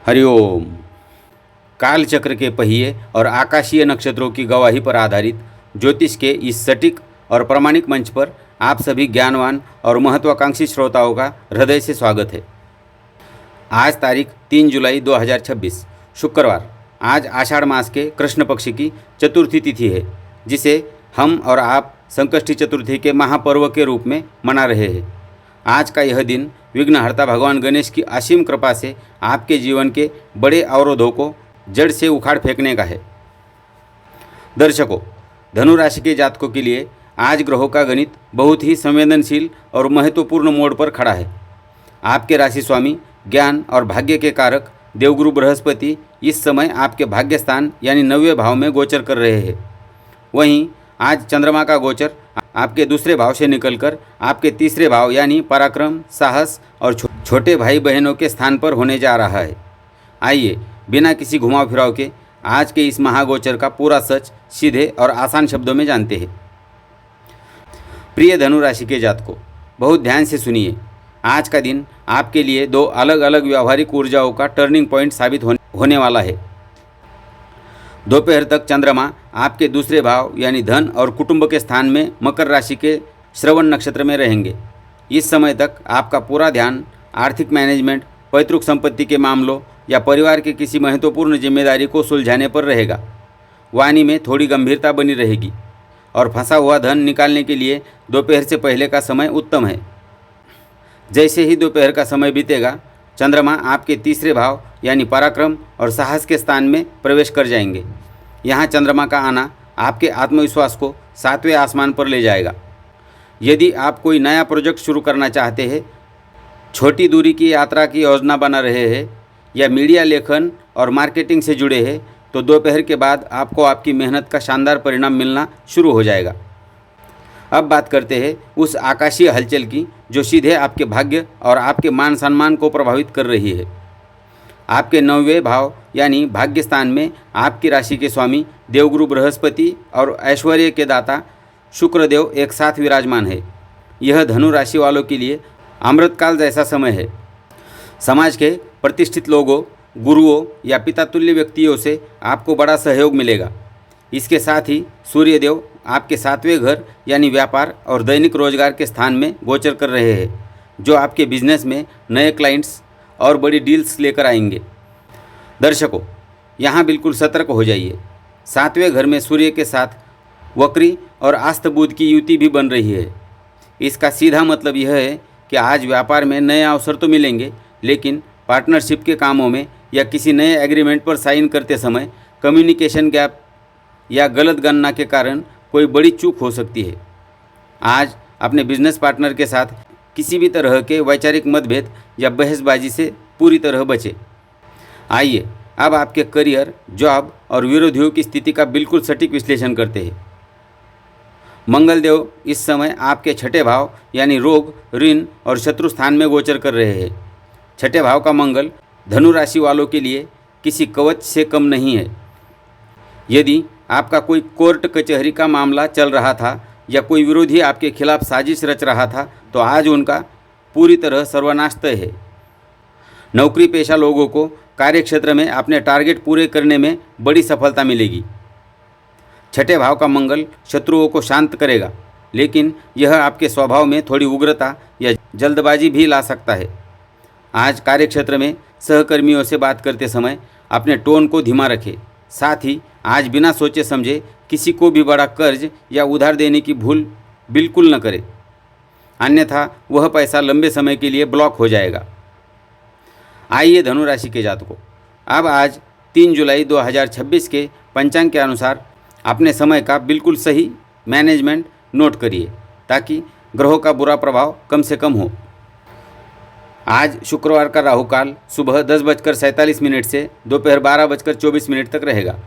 हरिओम। कालचक्र के पहिए और आकाशीय नक्षत्रों की गवाही पर आधारित ज्योतिष के इस सटीक और प्रामाणिक मंच पर आप सभी ज्ञानवान और महत्वाकांक्षी श्रोताओं का हृदय से स्वागत है। आज तारीख 3 जुलाई 2026 शुक्रवार। आज आषाढ़ मास के कृष्ण पक्ष की चतुर्थी तिथि है, जिसे हम और आप संकष्टी चतुर्थी के महापर्व के रूप में मना रहे हैं। आज का यह दिन विघ्नहर्ता भगवान गणेश की असीम कृपा से आपके जीवन के बड़े अवरोधों को जड़ से उखाड़ फेंकने का है। दर्शकों, धनु राशि के जातकों के लिए आज ग्रहों का गणित बहुत ही संवेदनशील और महत्वपूर्ण मोड़ पर खड़ा है। आपके राशि स्वामी ज्ञान और भाग्य के कारक देवगुरु बृहस्पति इस समय आपके भाग्य स्थान यानी 9वें भाव में गोचर कर रहे हैं। वहीं आज चंद्रमा का गोचर आपके दूसरे भाव से निकलकर आपके तीसरे भाव यानी पराक्रम, साहस और छोटे भाई बहनों के स्थान पर होने जा रहा है। आइए बिना किसी घुमाव फिराव के आज के इस महागोचर का पूरा सच सीधे और आसान शब्दों में जानते हैं। प्रिय धनु राशि के जातकों, बहुत ध्यान से सुनिए। आज का दिन आपके लिए दो अलग अलग व्यावहारिक ऊर्जाओं का टर्निंग पॉइंट साबित होने वाला है। दोपहर तक चंद्रमा आपके दूसरे भाव यानी धन और कुटुंब के स्थान में मकर राशि के श्रवण नक्षत्र में रहेंगे। इस समय तक आपका पूरा ध्यान आर्थिक मैनेजमेंट, पैतृक संपत्ति के मामलों या परिवार के किसी महत्वपूर्ण जिम्मेदारी को सुलझाने पर रहेगा। वाणी में थोड़ी गंभीरता बनी रहेगी और फंसा हुआ धन निकालने के लिए दोपहर से पहले का समय उत्तम है। जैसे ही दोपहर का समय बीतेगा, चंद्रमा आपके तीसरे भाव यानी पराक्रम और साहस के स्थान में प्रवेश कर जाएंगे। यहाँ चंद्रमा का आना आपके आत्मविश्वास को 7वें आसमान पर ले जाएगा। यदि आप कोई नया प्रोजेक्ट शुरू करना चाहते हैं, छोटी दूरी की यात्रा की योजना बना रहे हैं या मीडिया लेखन और मार्केटिंग से जुड़े हैं, तो दोपहर के बाद आपको आपकी मेहनत का शानदार परिणाम मिलना शुरू हो जाएगा। अब बात करते हैं उस आकाशीय हलचल की जो सीधे आपके भाग्य और आपके मान सम्मान को प्रभावित कर रही है। आपके 9वें भाव यानी भाग्य स्थान में आपकी राशि के स्वामी देवगुरु बृहस्पति और ऐश्वर्य के दाता शुक्रदेव एक साथ विराजमान है। यह धनु राशि वालों के लिए अमृतकाल जैसा समय है। समाज के प्रतिष्ठित लोगों, गुरुओं या पितातुल्य व्यक्तियों से आपको बड़ा सहयोग मिलेगा। इसके साथ ही सूर्यदेव आपके 7वें घर यानी व्यापार और दैनिक रोजगार के स्थान में गोचर कर रहे हैं, जो आपके बिजनेस में नए क्लाइंट्स और बड़ी डील्स लेकर आएंगे। दर्शकों, यहाँ बिल्कुल सतर्क हो जाइए। 7वें घर में सूर्य के साथ वक्री और आस्त बुध की युति भी बन रही है। इसका सीधा मतलब यह है कि आज व्यापार में नए अवसर तो मिलेंगे, लेकिन पार्टनरशिप के कामों में या किसी नए एग्रीमेंट पर साइन करते समय कम्युनिकेशन गैप या गलत गणना के कारण कोई बड़ी चूक हो सकती है। आज अपने बिजनेस पार्टनर के साथ किसी भी तरह के वैचारिक मतभेद या बहसबाजी से पूरी तरह बचें। आइए अब आपके करियर, जॉब और विरोधियों की स्थिति का बिल्कुल सटीक विश्लेषण करते हैं। मंगलदेव इस समय आपके 6ठे भाव यानी रोग, ऋण और शत्रु स्थान में गोचर कर रहे हैं। 6ठे भाव का मंगल धनु राशि वालों के लिए किसी कवच से कम नहीं है। यदि आपका कोई कोर्ट कचहरी का मामला चल रहा था या कोई विरोधी आपके खिलाफ साजिश रच रहा था, तो आज उनका पूरी तरह सर्वनाश तय है। नौकरी पेशा लोगों को कार्यक्षेत्र में अपने टारगेट पूरे करने में बड़ी सफलता मिलेगी। 6ठे भाव का मंगल शत्रुओं को शांत करेगा, लेकिन यह आपके स्वभाव में थोड़ी उग्रता या जल्दबाजी भी ला सकता है। आज कार्यक्षेत्र में सहकर्मियों से बात करते समय अपने टोन को धीमा रखें। साथ ही आज बिना सोचे समझे किसी को भी बड़ा कर्ज या उधार देने की भूल बिल्कुल न करें, अन्यथा वह पैसा लंबे समय के लिए ब्लॉक हो जाएगा। आइए धनु राशि के जातकों, अब आज 3 जुलाई 2026 के पंचांग के अनुसार अपने समय का बिल्कुल सही मैनेजमेंट नोट करिए, ताकि ग्रहों का बुरा प्रभाव कम से कम हो। आज शुक्रवार का राहुकाल सुबह 10:47 से दोपहर 12:24 तक रहेगा।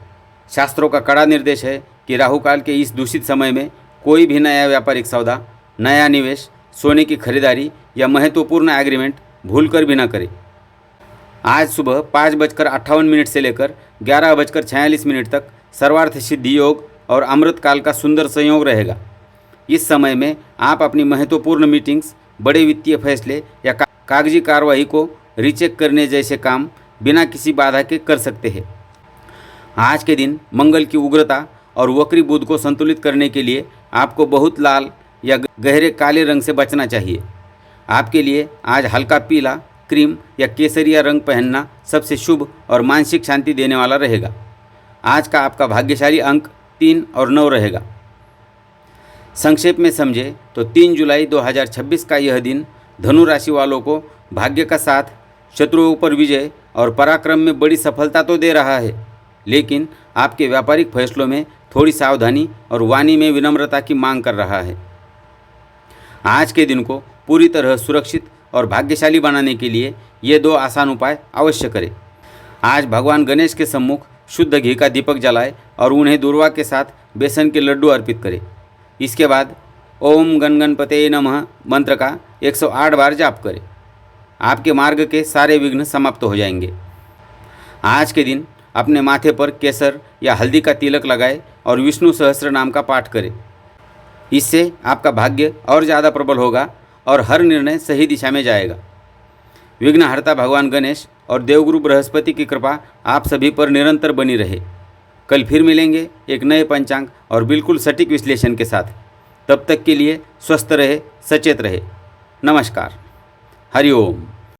शास्त्रों का कड़ा निर्देश है कि राहुकाल के इस दूषित समय में कोई भी नया व्यापारिक सौदा, नया निवेश, सोने की खरीदारी या महत्वपूर्ण एग्रीमेंट भूलकर भी न करें। आज सुबह 5:58 से लेकर 11:46 तक सर्वार्थ सिद्धि योग और अमृतकाल का सुंदर संयोग रहेगा। इस समय में आप अपनी महत्वपूर्ण मीटिंग्स, बड़े वित्तीय फैसले या कागजी कार्रवाई को रीचेक करने जैसे काम बिना किसी बाधा के कर सकते हैं। आज के दिन मंगल की उग्रता और वक्री बुध को संतुलित करने के लिए आपको बहुत लाल या गहरे काले रंग से बचना चाहिए। आपके लिए आज हल्का पीला, क्रीम या केसरिया रंग पहनना सबसे शुभ और मानसिक शांति देने वाला रहेगा। आज का आपका भाग्यशाली अंक 3 और 9 रहेगा। संक्षेप में समझे तो 3 जुलाई 2026 का यह दिन धनु राशि वालों को भाग्य का साथ, शत्रुओं पर विजय और पराक्रम में बड़ी सफलता तो दे रहा है, लेकिन आपके व्यापारिक फैसलों में थोड़ी सावधानी और वाणी में विनम्रता की मांग कर रहा है। आज के दिन को पूरी तरह सुरक्षित और भाग्यशाली बनाने के लिए ये 2 आसान उपाय अवश्य करें। आज भगवान गणेश के सम्मुख शुद्ध घी का दीपक जलाएं और उन्हें दूर्वा के साथ बेसन के लड्डू अर्पित करें। इसके बाद ओम गण गणपते नमः मंत्र का 108 बार जाप करें। आपके मार्ग के सारे विघ्न समाप्त हो जाएंगे। आज के दिन अपने माथे पर केसर या हल्दी का तिलक लगाएं और विष्णु सहस्त्र नाम का पाठ करें। इससे आपका भाग्य और ज़्यादा प्रबल होगा और हर निर्णय सही दिशा में जाएगा। विघ्नहर्ता भगवान गणेश और देवगुरु बृहस्पति की कृपा आप सभी पर निरंतर बनी रहे। कल फिर मिलेंगे एक नए पंचांग और बिल्कुल सटीक विश्लेषण के साथ। तब तक के लिए स्वस्थ रहे, सचेत रहे। नमस्कार। हरि ओम।